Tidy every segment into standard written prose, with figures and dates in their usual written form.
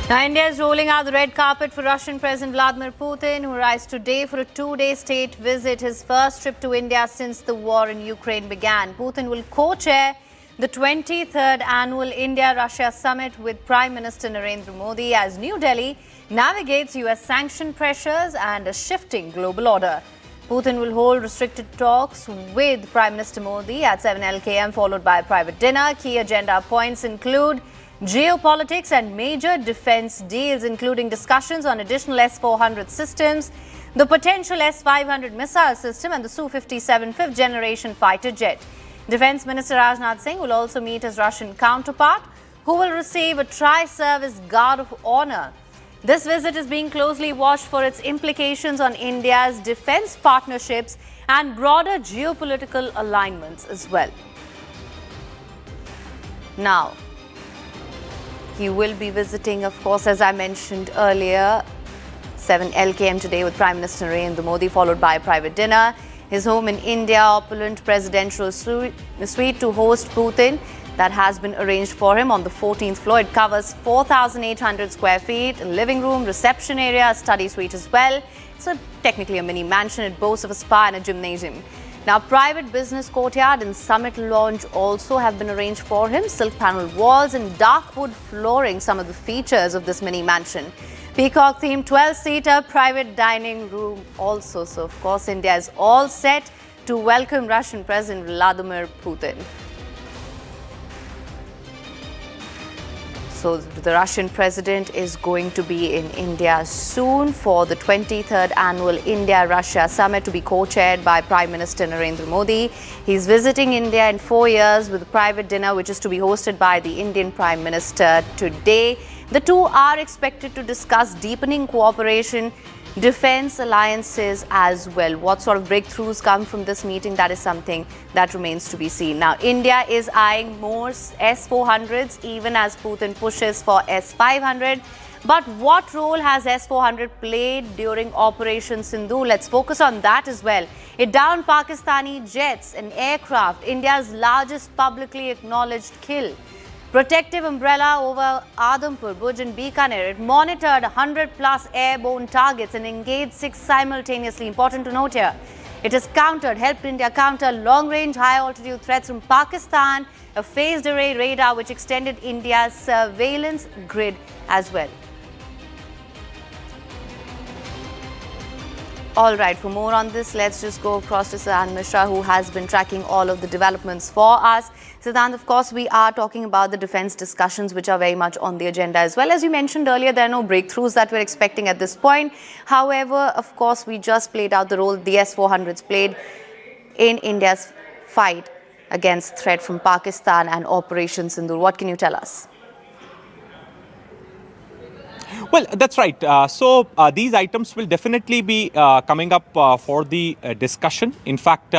Now, India is rolling out the red carpet for Russian President Vladimir Putin, who arrives today for a two-day state visit, his first trip to India since the war in Ukraine began. Putin will co-chair the 23rd Annual India-Russia Summit with Prime Minister Narendra Modi as New Delhi navigates US sanction pressures and a shifting global order. Putin will hold restricted talks with Prime Minister Modi at 7 LKM, followed by a private dinner. Key agenda points include geopolitics and major defense deals, including discussions on additional S-400 systems, the potential S-500 missile system and the Su-57 fifth-generation fighter jet. Defense Minister Rajnath Singh will also meet his Russian counterpart, who will receive a tri-service Guard of Honor. This visit is being closely watched for its implications on India's defense partnerships and broader geopolitical alignments as well. Now, he will be visiting, of course, as I mentioned earlier, 7 LKM today with Prime Minister Narendra Modi, followed by a private dinner. His home in India, opulent presidential suite to host Putin that has been arranged for him on the 14th floor. It covers 4,800 square feet, a living room, reception area, a study suite as well. It's technically a mini mansion. It boasts of a spa and a gymnasium. Now, private business courtyard and summit lounge also have been arranged for him. Silk paneled walls and dark wood flooring, some of the features of this mini mansion. Peacock themed 12-seater private dining room also. So, of course, India is all set to welcome Russian President Vladimir Putin. So the Russian president is going to be in India soon for the 23rd Annual India-Russia Summit to be co-chaired by Prime Minister Narendra Modi. He's visiting India in 4 years with a private dinner which is to be hosted by the Indian Prime Minister today. The two are expected to discuss deepening cooperation, defense alliances as well. What sort of breakthroughs come from this meeting, that is something that remains to be seen. Now, India is eyeing more S-400s even as Putin pushes for S-500. But what role has S-400 played during Operation Sindhu? Let's focus on that as well. It downed Pakistani jets and aircraft, India's largest publicly acknowledged kill. Protective umbrella over Adhampur, Bhuj and Bikaner. It monitored 100-plus airborne targets and engaged 6 simultaneously. Important to note here, it has helped India counter long-range, high-altitude threats from Pakistan, a phased array radar which extended India's surveillance grid as well. All right, for more on this, let's just go across to Siddhant Mishra, who has been tracking all of the developments for us. Siddhant, of course, we are talking about the defense discussions, which are very much on the agenda as well. As you mentioned earlier, there are no breakthroughs that we're expecting at this point. However, of course, we just played out the role the S-400s played in India's fight against threat from Pakistan and Operation Sindhu. What can you tell us? Well, that's right. These items will definitely be coming up for the discussion. In fact,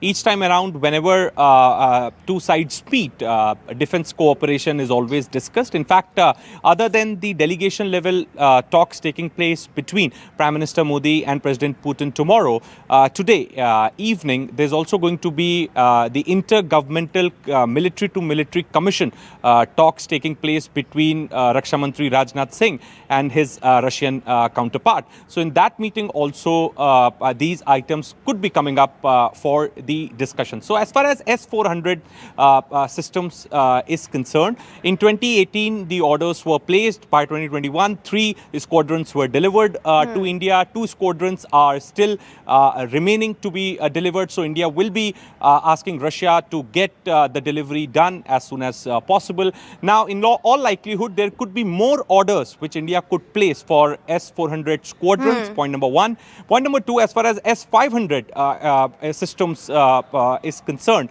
each time around, whenever two sides meet, defense cooperation is always discussed. In fact, other than the delegation level talks taking place between Prime Minister Modi and President Putin tomorrow, today evening, there's also going to be the intergovernmental military-to-military commission talks taking place between Raksha Mantri Rajnath Singh and his Russian counterpart. So in that meeting also, these items could be coming up for the discussion. So as far as S-400 systems is concerned, in 2018, the orders were placed. By 2021, 3 squadrons were delivered to India. 2 squadrons are still remaining to be delivered. So India will be asking Russia to get the delivery done as soon as possible. Now, in all likelihood, there could be more orders which India could place for S-400 squadrons, point number 1. Point number 2, as far as S-500 systems is concerned,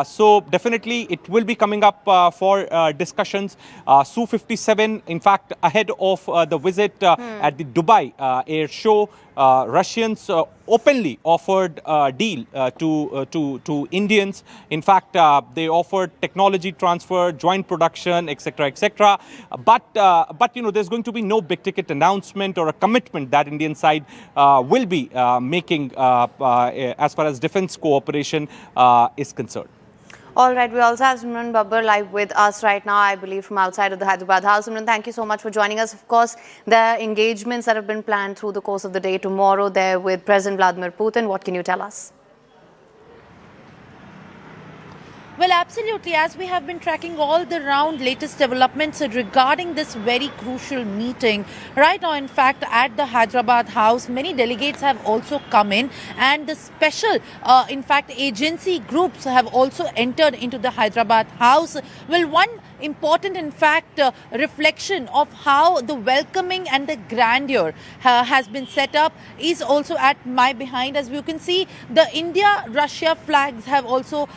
so definitely it will be coming up for discussions. Su-57, in fact, ahead of the visit at the Dubai Air Show, Russians openly offered a deal to Indians. In fact, they offered technology transfer, joint production, etc., etc. But you know, there's going to be no big-ticket announcement or a commitment that Indian side will be making as far as defense cooperation is concerned. All right, we also have Simran Babbar live with us right now, I believe, from outside of the Hyderabad house. Simran, thank you so much for joining us. Of course, the engagements that have been planned through the course of the day tomorrow there with President Vladimir Putin. What can you tell us? Well, absolutely. As we have been tracking all the round latest developments regarding this very crucial meeting, right now, in fact, at the Hyderabad house, many delegates have also come in, and the special, in fact, agency groups have also entered into the Hyderabad house. Well, one important, in fact, reflection of how the welcoming and the grandeur has been set up is also at my behind. As you can see, the India-Russia flags have also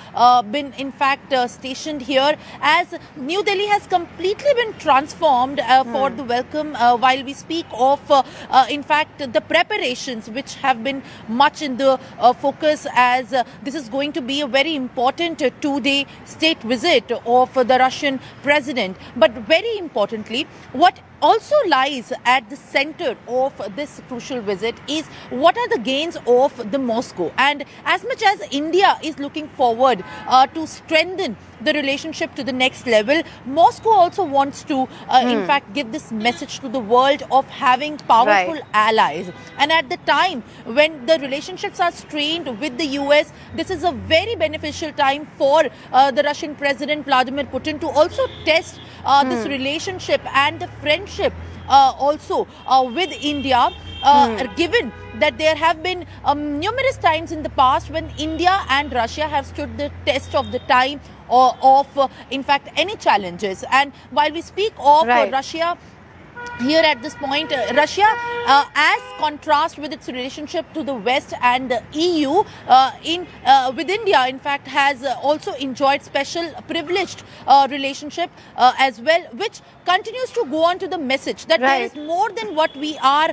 been, in fact, stationed here, as New Delhi has completely been transformed for the welcome, while we speak of, in fact, the preparations which have been much in the focus, as this is going to be a very important two-day state visit of the Russian president. But very importantly, what also lies at the center of this crucial visit is what are the gains of the Moscow. And as much as India is looking forward to strengthen the relationship to the next level, Moscow also wants to, in fact, give this message to the world of having powerful allies. And at the time when the relationships are strained with the US, this is a very beneficial time for the Russian President Vladimir Putin to also test this relationship and the friendship also with India, given that there have been numerous times in the past when India and Russia have stood the test of the time of in fact, any challenges. And while we speak of Russia, here at this point, Russia, as contrast with its relationship to the West and the EU, with India, in fact, has also enjoyed special privileged relationship as well, which continues to go on to the message that there is more than what we are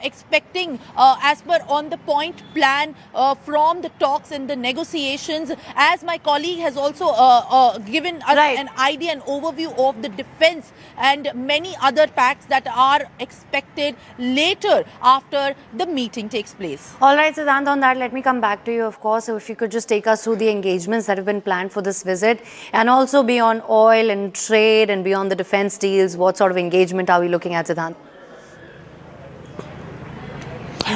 expecting as per on the point plan from the talks and the negotiations. As my colleague has also given us an idea, an overview of the defense and many other pacts that are expected later after the meeting takes place. All right, Siddhant, on that, let me come back to you, of course. So if you could just take us through the engagements that have been planned for this visit, and also beyond oil and trade and beyond the defense deals, what sort of engagement are we looking at, Siddhant?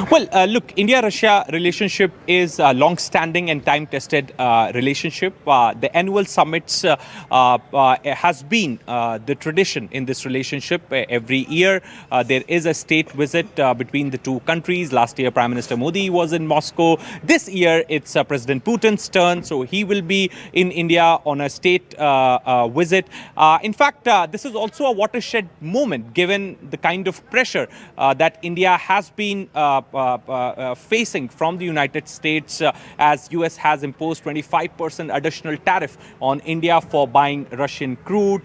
Well, look, India-Russia relationship is a long-standing and time-tested relationship. The annual summits has been the tradition in this relationship. Every year, there is a state visit between the two countries. Last year, Prime Minister Modi was in Moscow. This year, it's President Putin's turn, so he will be in India on a state visit. In fact, this is also a watershed moment, given the kind of pressure that India has been facing from the United States, as US has imposed 25% additional tariff on India for buying Russian crude.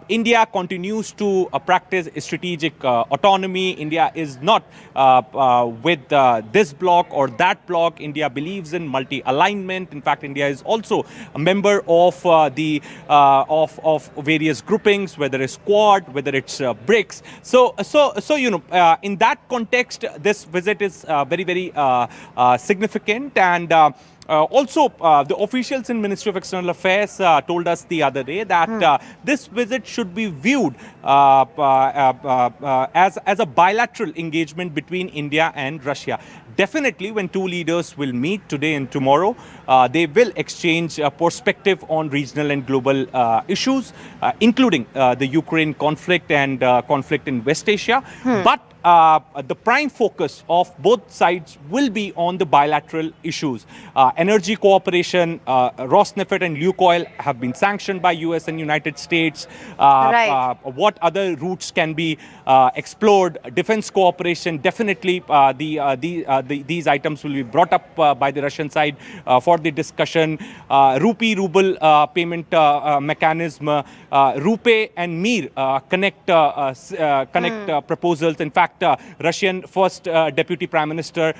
India continues to practice strategic autonomy. India is not with this bloc or that bloc. India believes in multi-alignment. In fact, India is also a member of the of various groupings, whether it's Quad, whether it's BRICS. So you know, in that context, this visit is very significant. And also, the officials in Ministry of External Affairs told us the other day that this visit should be viewed as a bilateral engagement between India and Russia. Definitely, when two leaders will meet today and tomorrow, they will exchange perspective on regional and global issues, including the Ukraine conflict and conflict in West Asia. But the prime focus of both sides will be on the bilateral issues. Energy cooperation, Rosneft and Lukoil have been sanctioned by US and United States. What other routes can be explored? Defense cooperation, definitely these items will be brought up by the Russian side for the discussion. Rupee-ruble payment mechanism, Rupee and Mir connect proposals. In fact, fact, Russian first Deputy Prime Minister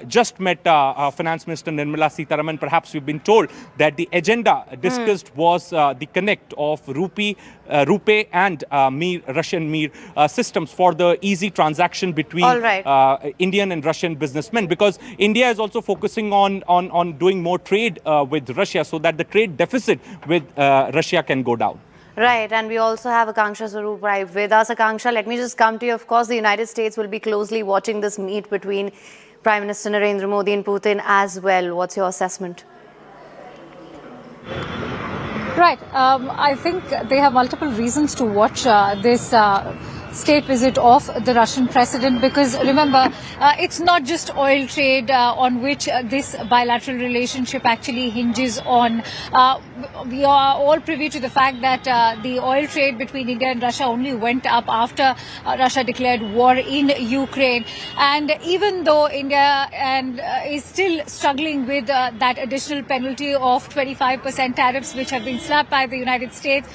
just met Finance Minister Nirmala Sitharaman. Perhaps we've been told that the agenda discussed was the connect of rupee and Russian Mir systems for the easy transaction between Indian and Russian businessmen, because India is also focusing on doing more trade with Russia so that the trade deficit with Russia can go down. Right, and we also have Akanksha Swaroop right with us. Akanksha, let me just come to you. Of course, the United States will be closely watching this meet between Prime Minister Narendra Modi and Putin as well. What's your assessment? Right. I think they have multiple reasons to watch this state visit of the Russian president, because remember, it's not just oil trade on which this bilateral relationship actually hinges on. We are all privy to the fact that the oil trade between India and Russia only went up after Russia declared war in Ukraine. And even though India is still struggling with that additional penalty of 25% tariffs which have been slapped by the United States,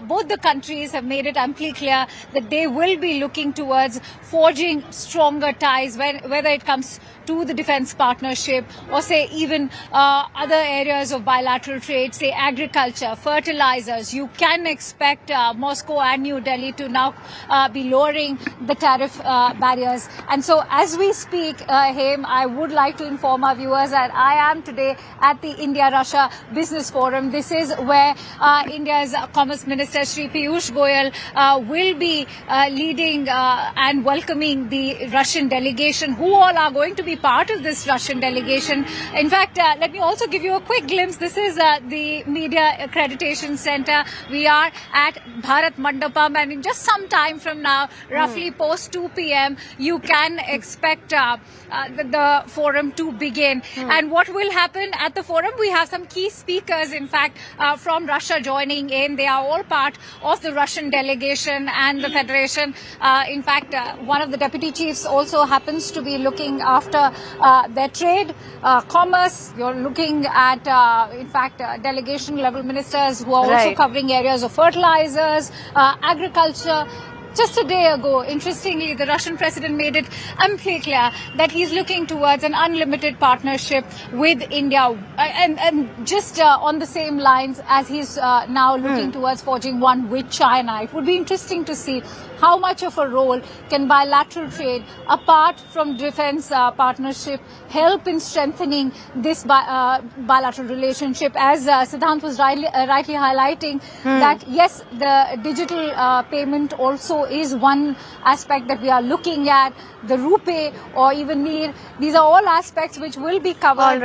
both the countries have made it amply clear that they will be looking towards forging stronger ties, whether it comes to the defense partnership or say even other areas of bilateral trade, say agriculture, fertilizers. You can expect Moscow and New Delhi to now be lowering the tariff barriers. And so as we speak, Haim, I would like to inform our viewers that I am today at the India-Russia Business Forum. This is where India's Commerce Minister Shri Piyush Goyal will be leading and welcoming the Russian delegation, who all are going to be part of this Russian delegation. In fact, let me also give you a quick glimpse. This is the Media Accreditation Center. We are at Bharat Mandapam, and in just some time from now, roughly post 2 p.m., you can expect the forum to begin. And what will happen at the forum? We have some key speakers, in fact, from Russia joining in. They are all part of the Russian delegation and the Federation. In fact, one of the deputy chiefs also happens to be looking after their trade, commerce. You're looking at, in fact, delegation level ministers who are also covering areas of fertilizers, agriculture. Just a day ago, interestingly, the Russian president made it amply clear that he's looking towards an unlimited partnership with India, and just on the same lines as he's now looking towards forging one with China. It would be interesting to see how much of a role can bilateral trade, apart from defense partnership, help in strengthening this bilateral relationship. As Siddhant was rightly highlighting, that yes, the digital payment also is one aspect that we are looking at. The rupee or even Mir, these are all aspects which will be covered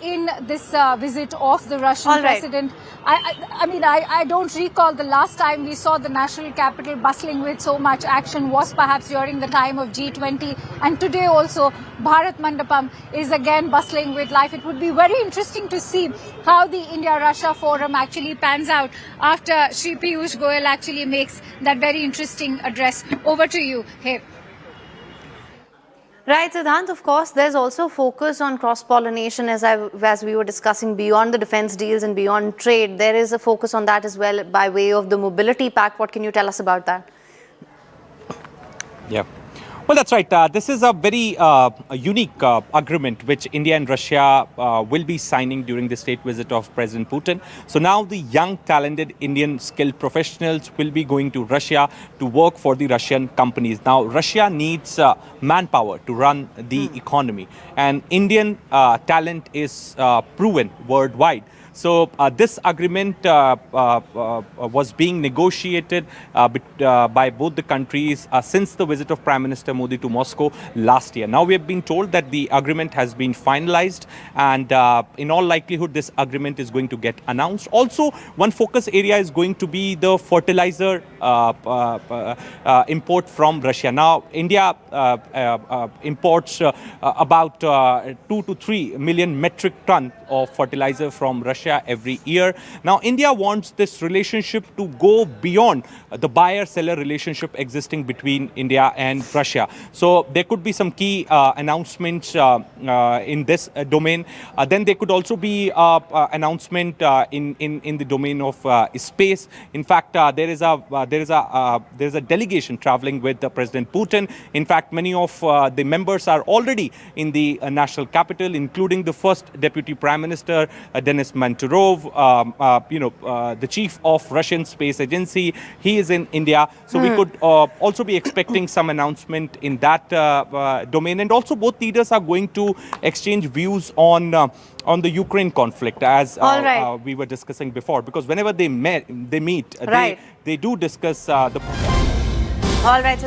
in this visit of the Russian president. I mean, I don't recall the last time we saw the national capital bustling with so much action was perhaps during the time of G20, and today also Bharat Mandapam is again bustling with life. It would be very interesting to see how the India-Russia forum actually pans out after Shri Piyush Goyal actually makes that very interesting address. Over to you, Hey. Right, Siddhant, of course, there's also focus on cross-pollination as we were discussing beyond the defense deals and beyond trade. There is a focus on that as well by way of the mobility pact. What can you tell us about that? Yeah. Well, that's right. This is a very unique agreement which India and Russia will be signing during the state visit of President Putin. So now the young, talented Indian skilled professionals will be going to Russia to work for the Russian companies. Now, Russia needs manpower to run the economy, and Indian talent is proven worldwide. So this agreement was being negotiated by both the countries since the visit of Prime Minister Modi to Moscow last year. Now we have been told that the agreement has been finalized, and in all likelihood this agreement is going to get announced. Also, one focus area is going to be the fertilizer import from Russia. Now India imports about 2 to 3 million metric ton of fertilizer from Russia every year. Now, India wants this relationship to go beyond the buyer-seller relationship existing between India and Russia. So there could be some key announcements in this domain. Then there could also be announcement in the domain of space. In fact, there is a delegation traveling with President Putin. In fact, many of the members are already in the national capital, including the first Deputy Prime Minister, Denis Manturov, the chief of Russian Space Agency. He is in India. So we could also be expecting some announcement in that domain. And also both leaders are going to exchange views on the Ukraine conflict, as we were discussing before, because whenever they meet, Right. they do discuss the... All right.